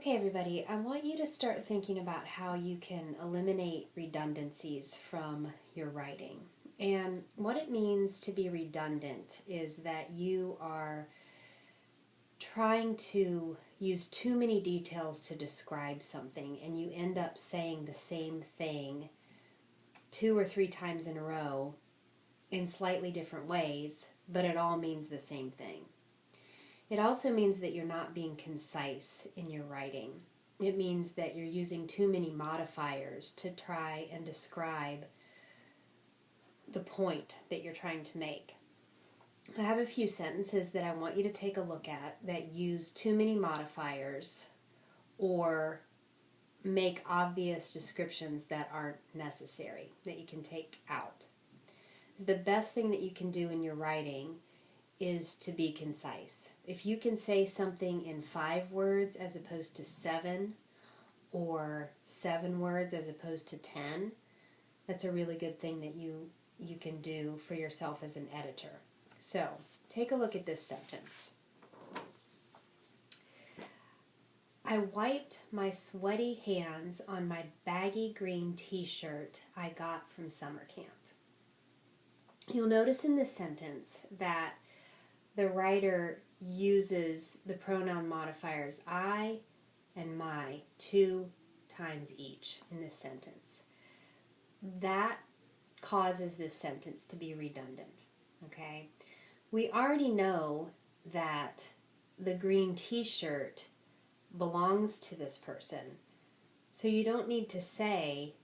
Okay, everybody, I want you to start thinking about how you can eliminate redundancies from your writing. And what it means to be redundant is that you are trying to use too many details to describe something, and you end up saying the same thing 2 or 3 times in a row in slightly different ways, but it all means the same thing. It also means that you're not being concise in your writing. It means that you're using too many modifiers to try and describe the point that you're trying to make. I have a few sentences that I want you to take a look at that use too many modifiers or make obvious descriptions that aren't necessary, that you can take out. The best thing that you can do in your writing is to be concise. If you can say something in 5 words as opposed to 7, or 7 words as opposed to 10, that's a really good thing that you can do for yourself as an editor. So, take a look at this sentence. I wiped my sweaty hands on my baggy green t-shirt I got from summer camp. You'll notice in this sentence that the writer uses the pronoun modifiers I and my 2 times each in this sentence. That causes this sentence to be redundant, okay? We already know that the green t-shirt belongs to this person, so you don't need to say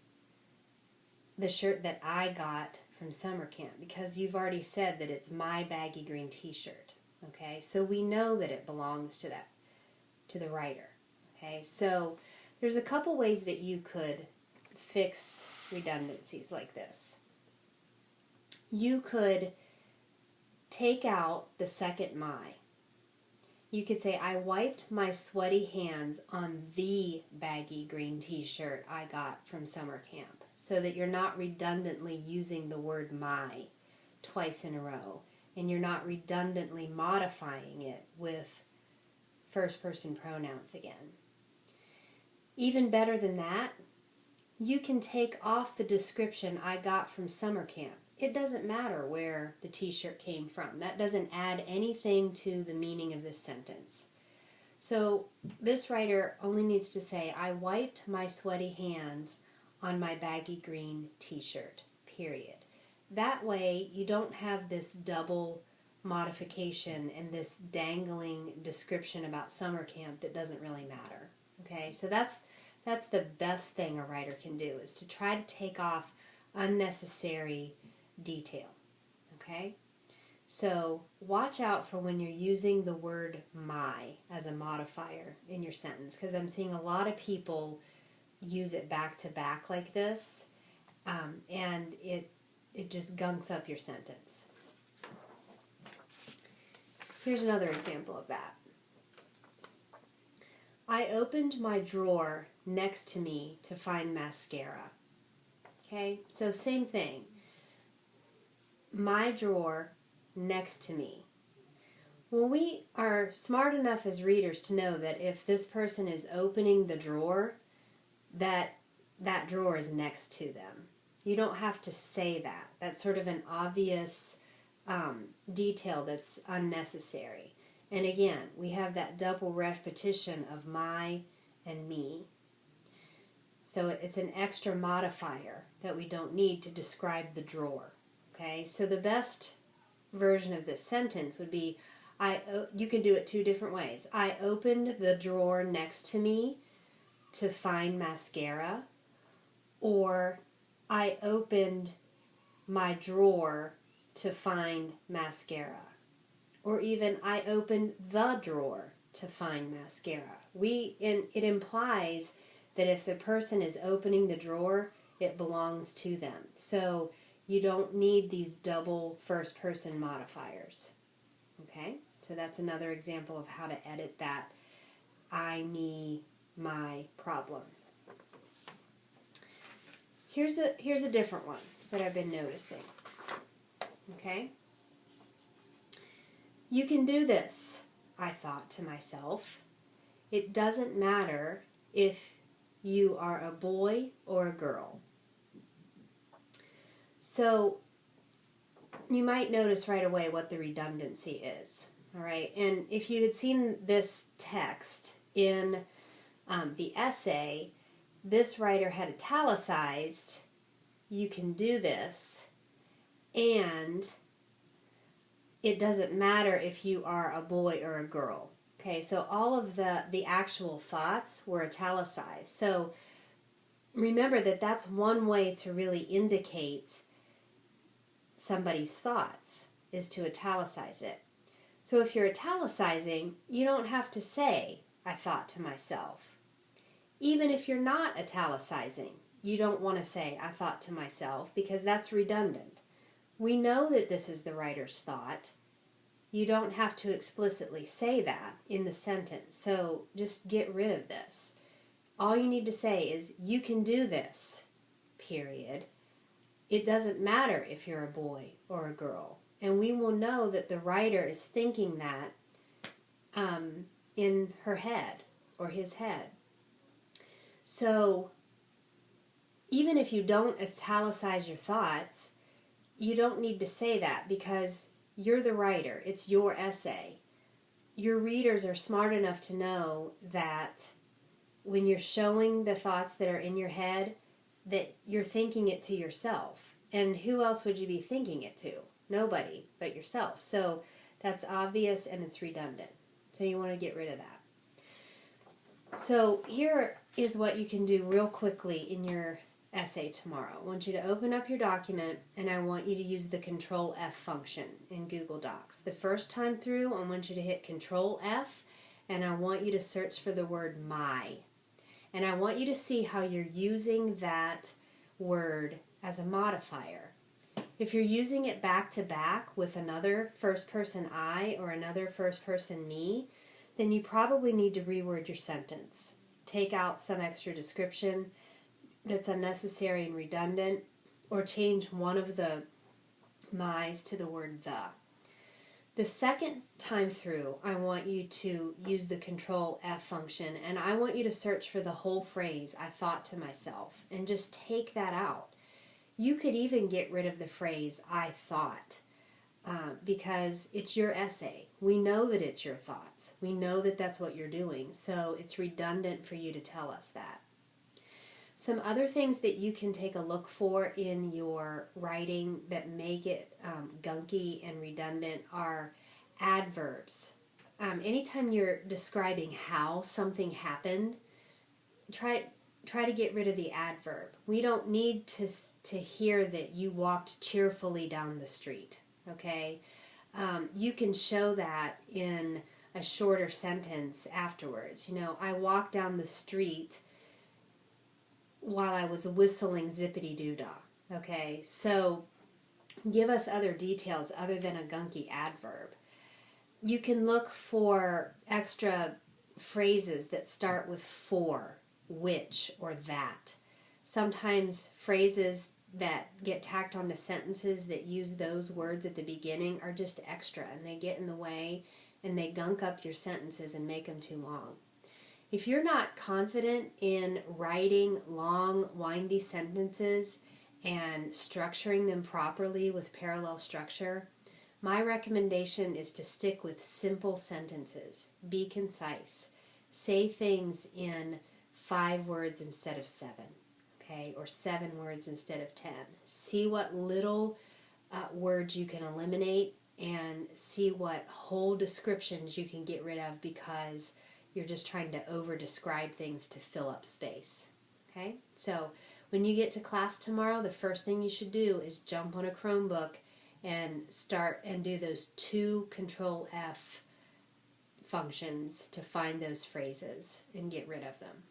the shirt that I got from summer camp, because you've already said that it's my baggy green t-shirt. Okay, so we know that it belongs to the writer. Okay, so there's a couple ways that you could fix redundancies like this. You could take out the second my. You could say, I wiped my sweaty hands on the baggy green t-shirt I got from summer camp, so that you're not redundantly using the word my twice in a row, and you're not redundantly modifying it with first person pronouns again. Even better than that, you can take off the description I got from summer camp. It doesn't matter where the t-shirt came from. That doesn't add anything to the meaning of this sentence. So this writer only needs to say, I wiped my sweaty hands on my baggy green t-shirt, period. That way you don't have this double modification and this dangling description about summer camp that doesn't really matter. Okay, so that's the best thing a writer can do, is to try to take off unnecessary detail. Okay, so watch out for when you're using the word my as a modifier in your sentence, because I'm seeing a lot of people use it back to back like this, and it just gunks up your sentence. Here's another example of that. I opened my drawer next to me to find mascara. Okay, so same thing. My drawer next to me. Well, we are smart enough as readers to know that if this person is opening the drawer, that drawer is next to them. You don't have to say that. That's sort of an obvious detail that's unnecessary. And again, we have that double repetition of my and me. So it's an extra modifier that we don't need to describe the drawer. Okay, so the best version of this sentence would be, you can do it 2 different ways. I opened the drawer next to me to find mascara, or I opened my drawer to find mascara, or even I opened the drawer to find mascara. It implies that if the person is opening the drawer, it belongs to them. So you don't need these double first person modifiers. Okay, so that's another example of how to edit that I, me, my problem. Here's a different one that I've been noticing. Okay? You can do this, I thought to myself. It doesn't matter if you are a boy or a girl. So you might notice right away what the redundancy is. All right, and if you had seen this text in the essay, this writer had italicized, you can do this, and it doesn't matter if you are a boy or a girl. Okay, so all of the actual thoughts were italicized. So remember that that's one way to really indicate somebody's thoughts, is to italicize it. So if you're italicizing, you don't have to say, I thought to myself. Even if you're not italicizing, you don't want to say, I thought to myself, because that's redundant. We know that this is the writer's thought. You don't have to explicitly say that in the sentence. So just get rid of this. All you need to say is, you can do this, period. It doesn't matter if you're a boy or a girl. And we will know that the writer is thinking that in her head or his head. So even if you don't italicize your thoughts, you don't need to say that because you're the writer. It's your essay. Your readers are smart enough to know that when you're showing the thoughts that are in your head, that you're thinking it to yourself. And who else would you be thinking it to? Nobody but yourself. So that's obvious and it's redundant. So you want to get rid of that. So here is what you can do real quickly in your essay tomorrow. I want you to open up your document and I want you to use the Control F function in Google Docs. The first time through, I want you to hit Control F and I want you to search for the word my. And I want you to see how you're using that word as a modifier. If you're using it back to back with another first person I or another first person me, then you probably need to reword your sentence. Take out some extra description that's unnecessary and redundant, or change one of the my's to the word the. The second time through, I want you to use the Control F function, and I want you to search for the whole phrase, I thought to myself, and just take that out. You could even get rid of the phrase, I thought, because it's your essay. We know that it's your thoughts. We know that that's what you're doing, so it's redundant for you to tell us that. Some other things that you can take a look for in your writing that make it gunky and redundant are adverbs. Anytime you're describing how something happened, try to get rid of the adverb. We don't need to hear that you walked cheerfully down the street, okay? You can show that in a shorter sentence afterwards. You know, I walked down the street while I was whistling zippity-doo-dah. Okay, so give us other details other than a gunky adverb. You can look for extra phrases that start with for, which, or that. Sometimes phrases that get tacked onto sentences that use those words at the beginning are just extra and they get in the way and they gunk up your sentences and make them too long. If you're not confident in writing long, windy sentences and structuring them properly with parallel structure, my recommendation is to stick with simple sentences. Be concise. Say things in 5 words instead of 7, okay, or 7 words instead of 10. See what little words you can eliminate and see what whole descriptions you can get rid of because you're just trying to over-describe things to fill up space. Okay? So when you get to class tomorrow, the first thing you should do is jump on a Chromebook and start and do those 2 Control F functions to find those phrases and get rid of them.